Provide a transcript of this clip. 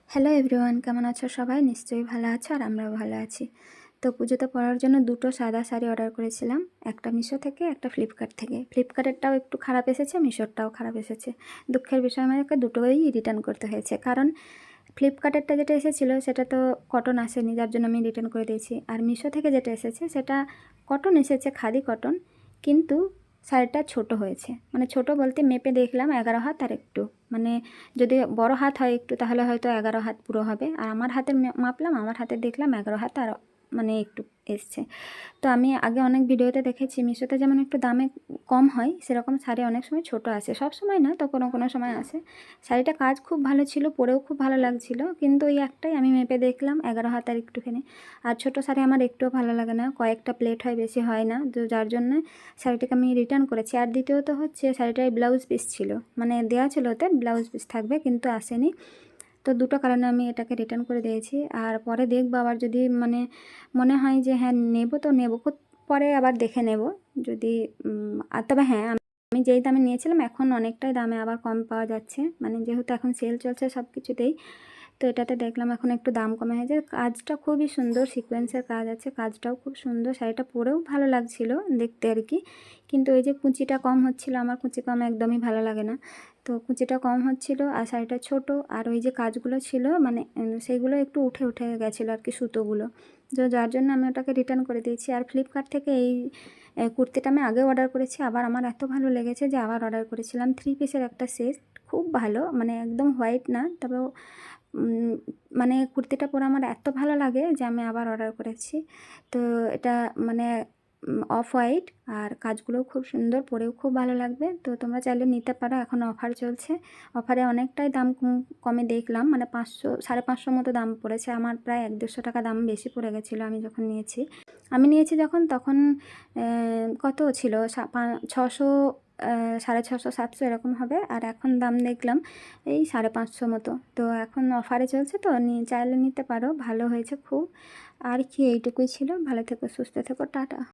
Hello everyone, কেমন আছো সবাই? নিশ্চয়ই ভালো আছো আর আমরাও ভালো আছি। তো পুজোতে পরার জন্য দুটো সাদা শাড়ি অর্ডার করেছিলাম, একটা মিশো থেকে, একটা ফ্লিপকার্ট থেকে। ফ্লিপকার্টেরটাও একটু খারাপ এসেছে, মিশোরটাও খারাপ এসেছে। দুঃখের বিষয় আমাকে দুটোই রিটার্ন করতে হয়েছে, কারণ ফ্লিপকার্টেরটা যেটা এসেছিলো সেটা তো কটন আসেনি, যার জন্য আমি রিটার্ন করে দিয়েছি। আর মিশো থেকে যেটা এসেছে সেটা কটন এসেছে, খাদি কটন, কিন্তু শাড়িটা ছোট হয়েছে। মানে ছোট বলতে মেপে দেখলাম 11 হাত আর একটু, মানে যদি বড় হাত হয় একটু তাহলে হয়তো 11 হাত পুরো হবে, আর আমার হাতের মাপলাম, আমার হাতে দেখলাম 11 হাত আর মানে একটু এসছে। তো আমি আগে অনেক ভিডিওতে দেখেছি মিশোতে যেমন একটু দামে কম হয়, সেরকম শাড়ি অনেক সময় ছোট আসে, সব সময় না তো কোনো কোনো সময় আসে। শাড়িটা কাজ খুব ভালো ছিল, পরেও খুব ভালো লাগছিল, কিন্তু ওই একটাই আমি মেপে দেখলাম 11 হাত আর একটুখানি। আর ছোটো শাড়ি আমার একটুও ভালো লাগে না, কয়েকটা প্লেট হয়, বেশি হয় না, তো যার জন্য শাড়িটাকে আমি রিটার্ন করেছি। আর দ্বিতীয়ত হচ্ছে শাড়িটায় ব্লাউজ পিস ছিল, মানে দেওয়া ছিল ওতে ব্লাউজ পিস থাকবে, কিন্তু আসেনি। তো দুটো কারণে আমি এটাকে রিটার্ন করে দিয়েছি। আর পরে দেখবো আবার যদি মানে মনে হয় যে হ্যাঁ নেবো তো নেবো, পরে আবার দেখে নেব যদি। আর তবে হ্যাঁ, আমি যেই দামে নিয়েছিলাম এখন অনেকটাই দামে আবার কম পাওয়া যাচ্ছে, মানে যেহেতু এখন সেল চলছে সব কিছুতেই। তো এটাতে দেখলাম এখন একটু দাম কমে হয়েছে। কাজটা খুবই সুন্দর, সিকোয়েন্সের কাজ আছে, কাজটাও খুব সুন্দর, শাড়িটা পরেও ভালো লাগছিল দেখতে আর কি। কিন্তু ওই যে কুচিটা কম হচ্ছিল, আমার কুচি কম একদমই ভালো লাগে না, তো কুচিটা কম হচ্ছিল আর শাড়িটা ছোট, আর ওই যে কাজগুলো ছিল মানে সেইগুলো একটু উঠে উঠে গেছিলো আর কি, সুতোগুলো। তো যার জন্য আমি ওটাকে রিটার্ন করে দিয়েছি। আর ফ্লিপকার্ট থেকে এই কুর্তিটা আমি আগেও অর্ডার করেছি, আবার আমার এত ভালো লেগেছে যে আবার অর্ডার করেছিলাম। 3 পিসের একটা সেট, খুব ভালো, মানে একদম হোয়াইট না, তবে মানে কুর্তিটা পরে আমার এত ভালো লাগে যে আমি আবার অর্ডার করেছি। তো এটা মানে অফ হোয়াইট, আর কাজগুলোও খুব সুন্দর, পরেও খুব ভালো লাগবে। তো তোমরা চাইলে নিতে পারো, এখন অফার চলছে। অফারে অনেকটাই দাম কমে দেখলাম, মানে 500 550 মতো দাম পড়েছে আমার, প্রায় 150 টাকা দাম বেশি পড়ে গেছিলো আমি যখন নিয়েছি। আমি নিয়েছি যখন তখন কত ছিল, 600, 650, 700 এরকম হবে, আর এখন দাম দেখলাম এই 550 মতো। তো এখন অফারে চলছে, তো চাইলে নিতে পারো, ভালো হয়েছে খুব। আর কি, এইটুকুই ছিল। ভালো থেকো, সুস্থ থেকো, টাটা।